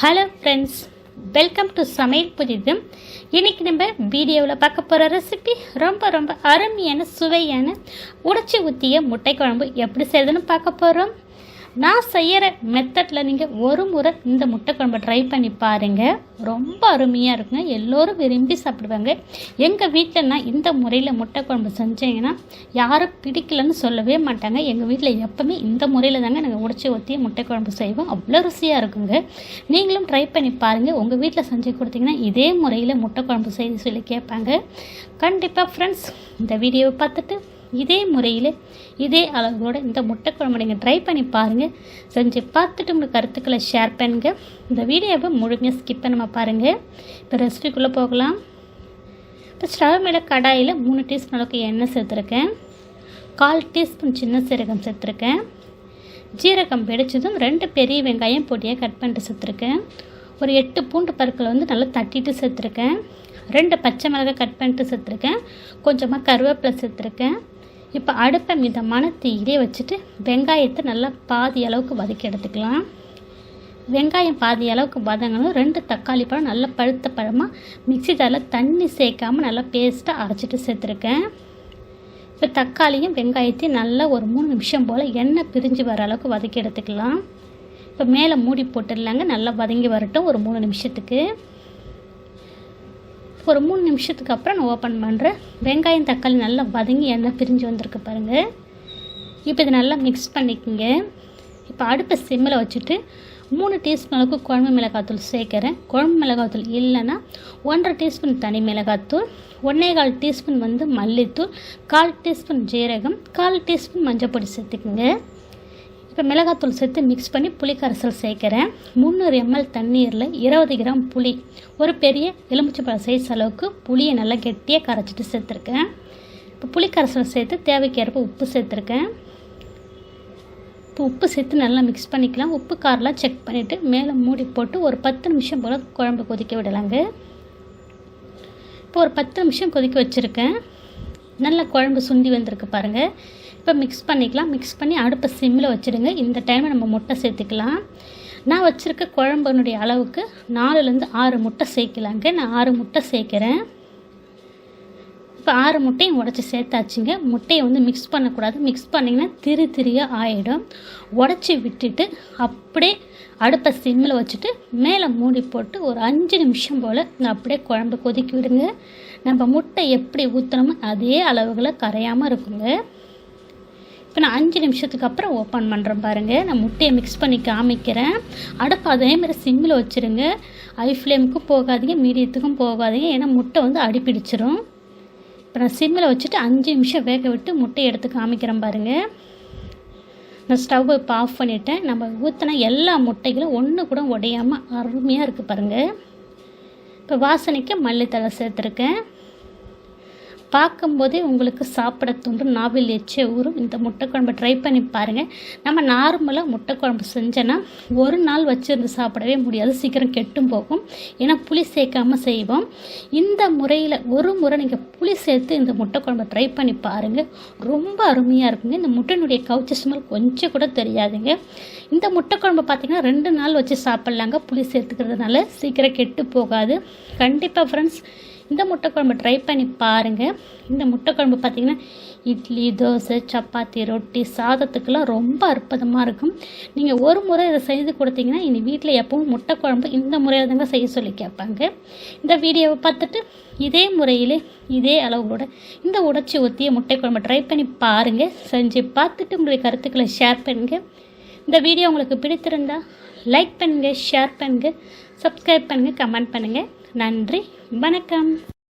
Hello friends, welcome to சமையல் புதிது. இன்றைக்கி நம்ம வீடியோவில் பார்க்க போகிற ரெசிபி ரொம்ப அருமையான சுவையான உடைச்சி ஊற்றிய முட்டை குழம்பு எப்படி செய்யுதுன்னு பார்க்க போகிறோம். நான் செய்கிற மெத்தடில் நீங்கள் ஒரு முறை இந்த முட்டை குழம்பு ட்ரை பண்ணி பாருங்கள். ரொம்ப அருமையாக இருக்குங்க, எல்லோரும் விரும்பி சாப்பிடுவாங்க. எங்கள் வீட்டில் நான் இந்த முறையில் முட்டை குழம்பு செஞ்சீங்கன்னா யாரும் பிடிக்கலன்னு சொல்லவே மாட்டாங்க. எங்கள் வீட்டில் எப்போவுமே இந்த முறையில் தாங்க நாங்கள் உடைச்சி ஊற்றி முட்டை குழம்பு செய்வோம். அவ்வளோ ருசியாக இருக்குங்க. நீங்களும் ட்ரை பண்ணி பாருங்கள். உங்கள் வீட்டில் செஞ்சு கொடுத்தீங்கன்னா இதே முறையில் முட்டை குழம்பு செய்து சொல்லி கேட்பாங்க. கண்டிப்பாக ஃப்ரெண்ட்ஸ், இந்த வீடியோவை பார்த்துட்டு இதே முறையில் இதே அளவோடு இந்த முட்டை குழம்பு நீங்கள் ட்ரை பண்ணி பாருங்கள். செஞ்சு பார்த்துட்டு உங்களுக்கு கருத்துக்களை ஷேர் பண்ணுங்க. இந்த வீடியோவை முழுமையாக ஸ்கிப் பண்ணாமல் பாருங்கள். இப்போ ரெசிபிக்குள்ளே போகலாம். இப்போ ஸ்டவ் மேலே கடாயில் 3 டீஸ்பூன் அளவுக்கு எண்ணெய் சேர்த்துருக்கேன். 1/4 டீஸ்பூன் சின்ன சீரகம் சேர்த்துருக்கேன். ஜீரகம் வெடிச்சதும் 2 பெரிய வெங்காயம் பொடியாக கட் பண்ணிட்டு சேர்த்துருக்கேன். ஒரு 8 பூண்டு பற்களை நல்லா தட்டிட்டு சேர்த்துருக்கேன். 2 பச்சை மிளகாய் கட் பண்ணிட்டு சேர்த்துருக்கேன். கொஞ்சமாக கருவேப்பிலை சேர்த்துருக்கேன். இப்போ அடுப்பை மிதமான தீயிலே வச்சுட்டு வெங்காயத்தை நல்லா பாதி அளவுக்கு வதக்கி எடுத்துக்கலாம். வெங்காயம் பாதி அளவுக்கு வதங்கணும். 2 தக்காளி பழம் நல்லா பழுத்த பழமாக மிக்ஸி ஜாரில் தண்ணி சேர்க்காமல் நல்லா பேஸ்ட்டாக அரைச்சிட்டு சேர்த்துருக்கேன். இப்போ தக்காளியும் வெங்காயத்தையும் நல்லா ஒரு 3 நிமிஷம் போல் எண்ணெய் பிரிஞ்சு வர அளவுக்கு வதக்கி எடுத்துக்கலாம். இப்போ மேலே மூடி போட்டுடலாங்க. நல்லா வதங்கி வரட்டும் ஒரு 3 நிமிஷத்துக்கு. ஒரு 3 நிமிஷத்துக்கு அப்புறம் நான் ஓப்பன் பண்ணுறேன். வெங்காயம் தக்காளி நல்லா வதங்கி எண்ணெய் பிரிஞ்சு வந்திருக்கு பாருங்கள். இப்போ இதை நல்லா மிக்ஸ் பண்ணிக்கோங்க. இப்போ அடுப்பை சிம்மில் வச்சுட்டு 3 டீஸ்பூன் அளவுக்கு குழம்பு மிளகாத்தூள் சேர்க்குறேன். குழம்பு மிளகாத்தூள் இல்லைன்னா 1/2 டீஸ்பூன் தனி மிளகாத்தூள், 1/4 டீஸ்பூன் மல்லித்தூள், 1/4 டீஸ்பூன் ஜீரகம், 1/4 டீஸ்பூன் மஞ்சள் பொடி சேர்த்துக்குங்க. இப்போ மிளகாத்தூள் சேர்த்து மிக்ஸ் பண்ணி புளி கரைசல் சேர்க்குறேன். 300 ml தண்ணீரில் 20 கிராம் புளி, ஒரு பெரிய எலுமிச்சைப்பழம் சைஸ் அளவுக்கு புளியை நல்லா கெட்டியாக கரைச்சிட்டு சேர்த்துருக்கேன். இப்போ புளி கரைசல் சேர்த்து தேவைக்கேற்ப உப்பு சேர்த்துருக்கேன். இப்போ உப்பு சேர்த்து நல்லா மிக்ஸ் பண்ணிக்கலாம். உப்பு காரெலாம் செக் பண்ணிவிட்டு மேலே மூடி போட்டு ஒரு 10 நிமிஷம் போல் குழம்பு கொதிக்க விடலாங்க. இப்போ ஒரு 10 நிமிஷம் கொதிக்க வச்சுருக்கேன். நல்லா குழம்பு சுண்டி வந்திருக்கு பாருங்கள். இப்போ மிக்ஸ் பண்ணிக்கலாம். மிக்ஸ் பண்ணி அடுப்பை சிம்மில் வச்சுடுங்க. இந்த டைமில் நம்ம முட்டை சேர்த்துக்கலாம். நான் வச்சுருக்க குழம்புனுடைய அளவுக்கு 4லேருந்து 6 முட்டை சேர்க்கலாங்க. நான் 6 முட்டை சேர்க்குறேன். இப்போ 6 முட்டையும் உடச்சி சேர்த்தாச்சுங்க. முட்டையை மிக்ஸ் பண்ணக்கூடாது. மிக்ஸ் பண்ணிங்கன்னா திரியாக ஆகிடும். உடச்சி விட்டுட்டு அப்படியே அடுப்பை சிம்மில் வச்சுட்டு மேலே மூடி போட்டு ஒரு 5 நிமிஷம் போல் அப்படியே குழம்பு கொதிக்க விடுங்க. நம்ம முட்டை எப்படி ஊற்றணுமோ அதே அளவுகளை கரையாமல் இருக்குங்க. இப்போ நான் 5 நிமிஷத்துக்கு அப்புறம் ஓப்பன் பண்ணுறேன் பாருங்கள். நான் முட்டையை மிக்ஸ் பண்ணி காமிக்கிறேன். அடுப்பு அதேமாதிரி சிம்மில் வச்சுருங்க. ஹை ஃப்ளேமுக்கும் போகாதீங்க, மீடியத்துக்கும் போகாதீங்க, ஏன்னா முட்டை அடிப்பிடிச்சிரும். இப்போ நான் சிம்மில் வச்சுட்டு 5 நிமிஷம் வேக விட்டு முட்டையை எடுத்து காமிக்கிறேன் பாருங்கள். நான் ஸ்டவ்வை இப்போ ஆஃப் பண்ணிவிட்டேன். நம்ம ஊற்றின எல்லா முட்டைகளும் ஒன்று கூட உடையாமல் அருமையாக இருக்குது பாருங்கள். இப்போ வாசனைக்கு மல்லித்தழை சேர்த்துருக்கேன். பார்க்கும்போதே உங்களுக்கு சாப்பிட தோன்றும், நாவில் எச்ச ஊறும். இந்த முட்டை குழம்பு ட்ரை பண்ணி பாருங்கள். நம்ம நார்மலாக முட்டை குழம்பு செஞ்சோன்னா ஒரு நாள் வச்சுருந்து சாப்பிடவே முடியாது, சீக்கிரம் கெட்டும் போகும். ஏன்னா புளி சேர்க்காமல் செய்வோம். இந்த முறையில் ஒரு முறை நீங்கள் புளி சேர்த்து இந்த முட்டை குழம்பு ட்ரை பண்ணி பாருங்கள். ரொம்ப அருமையாக இருக்குங்க. இந்த முட்டையினுடைய கவுச்சி ஸ்மெல் கொஞ்சம் கூட தெரியாதுங்க. இந்த முட்டை குழம்பு பார்த்திங்கன்னா 2 நாள் வச்சு சாப்பிட்லாங்க. புளி சேர்த்துக்கிறதுனால சீக்கிரம் கெட்டு போகாது. கண்டிப்பாக ஃப்ரெண்ட்ஸ், இந்த முட்டை குழம்பு ட்ரை பண்ணி பாருங்கள். இந்த முட்டை குழம்பு பார்த்திங்கன்னா இட்லி, தோசை, சப்பாத்தி, ரொட்டி, சாதத்துக்கெல்லாம் ரொம்ப அற்புதமாக இருக்கும். நீங்கள் ஒரு முறை இதை செய்து கொடுத்தீங்கன்னா இனி வீட்டில் எப்பவும் முட்டை குழம்பு இந்த முறையில் தாங்க செய்ய சொல்லி கேட்பாங்க. இந்த வீடியோவை பார்த்துட்டு இதே முறையில் இதே அளவோட இந்த உடைச்சி ஊற்றிய முட்டை குழம்பு ட்ரை பண்ணி பாருங்கள். செஞ்சு பார்த்துட்டு உங்களுடைய கருத்துக்களை ஷேர் பண்ணுங்கள். இந்த வீடியோ உங்களுக்கு பிடித்திருந்தால் லைக் பண்ணுங்கள், ஷேர் பண்ணுங்கள், சப்ஸ்கிரைப் பண்ணுங்கள், கமெண்ட் பண்ணுங்கள். நன்றி, வணக்கம்.